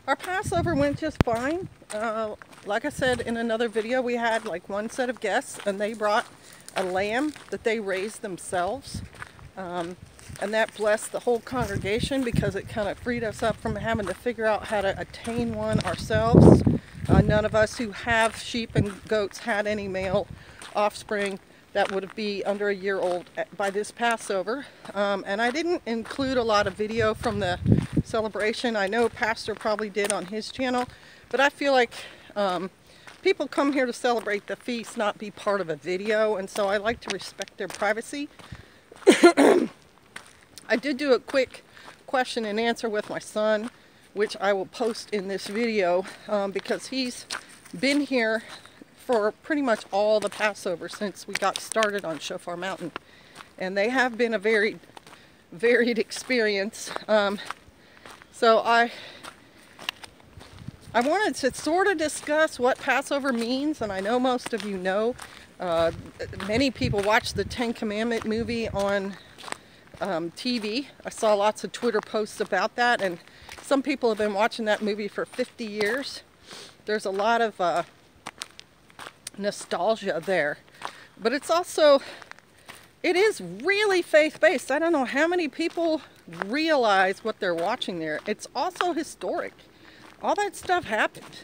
Our Passover went just fine. Like I said in another video, we had like one set of guests and they brought a lamb that they raised themselves. And that blessed the whole congregation because it kind of freed us up from having to figure out how to attain one ourselves. None of us who have sheep and goats had any male offspring that would be under a year old by this Passover. And I didn't include a lot of video from the celebration. I know Pastor probably did on his channel, but I feel like people come here to celebrate the feast, not be part of a video, and so I like to respect their privacy. I did do a quick question and answer with my son, which I will post in this video because he's been here for pretty much all the Passover since we got started on Shofar Mountain, and they have been a very varied experience. So I wanted to sort of discuss what Passover means, and I know most of you know. Many people watch the Ten Commandment movie on TV. I saw lots of Twitter posts about that, and some people have been watching that movie for 50 years. There's a lot of nostalgia there, but it's also, it is really faith-based. I don't know how many people realize what they're watching there. It's also historic. All that stuff happened.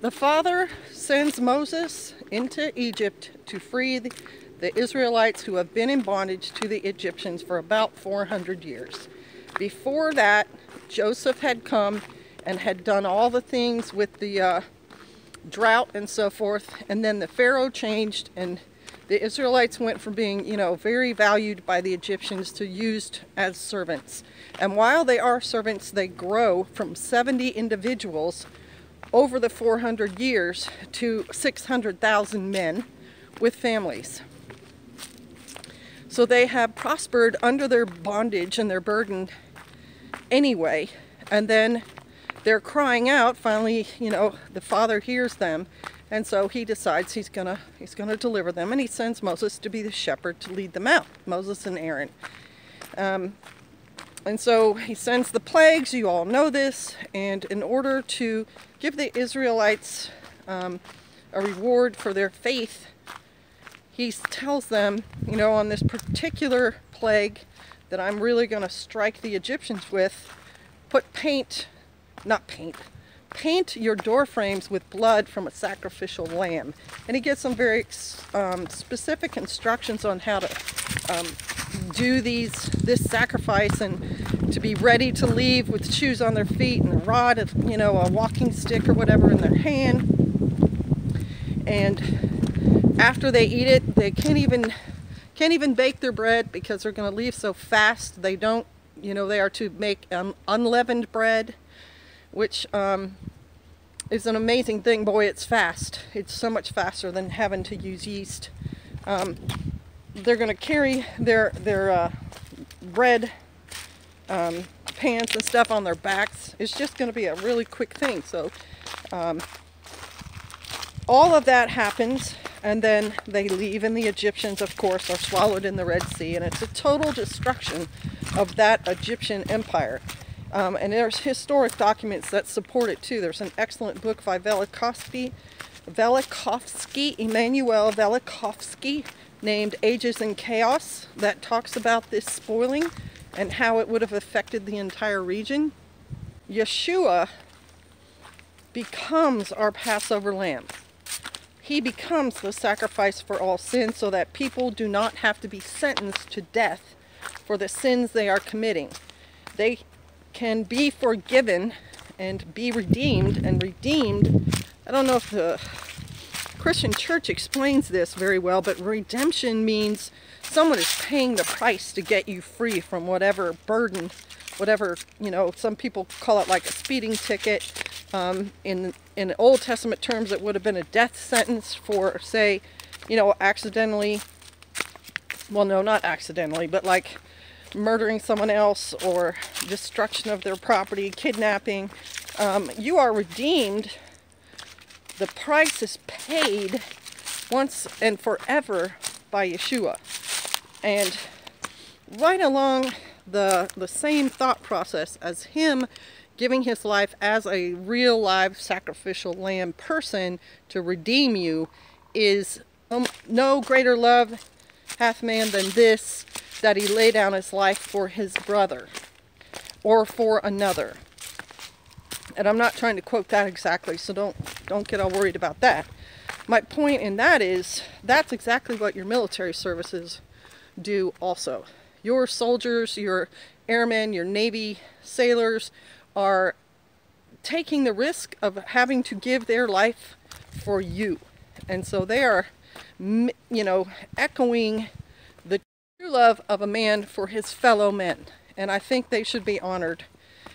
The Father sends Moses into Egypt to free the Israelites who have been in bondage to the Egyptians for about 400 years. Before that, Joseph had come and had done all the things with the drought and so forth, and then the Pharaoh changed and the Israelites went from being, very valued by the Egyptians to used as servants. And while they are servants, they grow from 70 individuals over the 400 years to 600,000 men with families. So they have prospered under their bondage and their burden anyway, and then they're crying out. Finally, the Father hears them, and so he decides he's gonna deliver them, and he sends Moses to be the shepherd to lead them out, Moses and Aaron. And so he sends the plagues, you all know this, and in order to give the Israelites a reward for their faith, he tells them, on this particular plague that I'm really going to strike the Egyptians with, paint your door frames with blood from a sacrificial lamb. And he gives some very specific instructions on how to do this sacrifice, and to be ready to leave with shoes on their feet and a rod, a walking stick or whatever in their hand. And after they eat it, they can't even bake their bread because they're going to leave so fast. They don't, they are to make unleavened bread, which is an amazing thing. Boy, it's fast. It's so much faster than having to use yeast. They're going to carry their bread pans and stuff on their backs. It's just going to be a really quick thing. So all of that happens, and then they leave, and the Egyptians, of course, are swallowed in the Red Sea, and it's a total destruction of that Egyptian empire. And there's historic documents that support it too. There's an excellent book by Emmanuel Velikovsky, named Ages in Chaos, that talks about this spoiling and how it would have affected the entire region. Yeshua becomes our Passover lamb. He becomes the sacrifice for all sin so that people do not have to be sentenced to death for the sins they are committing. They can be forgiven and be redeemed. And redeemed, I don't know if the Christian church explains this very well, but redemption means someone is paying the price to get you free from whatever burden, whatever, some people call it like a speeding ticket. In Old Testament terms, it would have been a death sentence for, say, accidentally, well, no, not accidentally, but like murdering someone else or destruction of their property, kidnapping. You are redeemed. The price is paid once and forever by Yeshua. And right along the same thought process as him giving his life as a real live sacrificial lamb person to redeem you is no greater love hath man than this, that he lay down his life for his brother or for another. And I'm not trying to quote that exactly, so don't get all worried about that. My point in that is that's exactly what your military services do also. Your soldiers, your airmen, your Navy sailors are taking the risk of having to give their life for you. And so they are, you know, echoing the true love of a man for his fellow men. And I think they should be honored,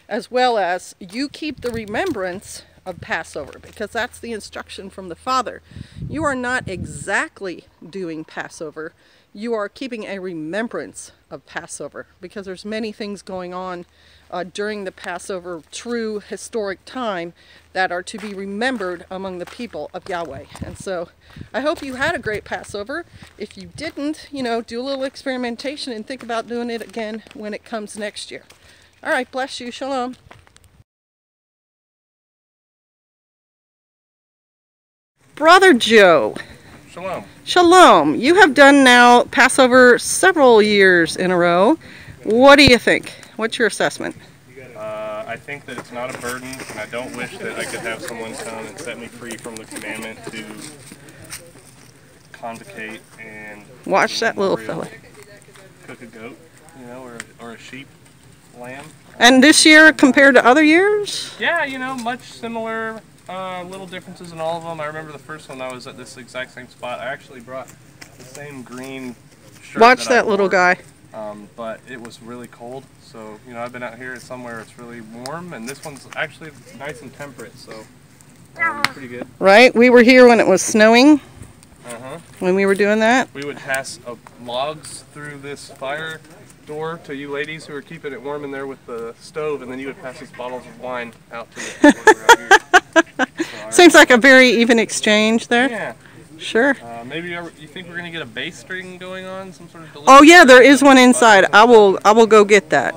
as well as you keep the remembrance of Passover, because that's the instruction from the Father. You are not exactly doing Passover. You are keeping a remembrance of Passover, because there's many things going on during the Passover true historic time that are to be remembered among the people of Yahweh. And so I hope you had a great Passover. If you didn't, you know, do a little experimentation and think about doing it again when it comes next year. All right, bless you. Shalom. Brother Joe. Shalom. Shalom. You have done now Passover several years in a row. What do you think? What's your assessment? I think that it's not a burden, and I don't wish that I could have someone come and set me free from the commandment to convocate and watch that little fella. Cook a goat, you know, or a sheep, lamb. And this year compared to other years? Yeah, you know, much similar. Little differences in all of them. I remember the first one I was at this exact same spot. I actually brought the same green shirt. Watch that little guy. But it was really cold, so you know I've been out here somewhere it's really warm, and this one's actually nice and temperate, so pretty good. Right, we were here when it was snowing. When we were doing that. We would pass logs through this fire door to you ladies who were keeping it warm in there with the stove, and then you would pass us bottles of wine out to the people who were out here. So seems like a very even exchange there. Yeah. Sure. Maybe you think we're gonna get a bass string going on, some sort of. Oh yeah, there is one inside. I will go get that.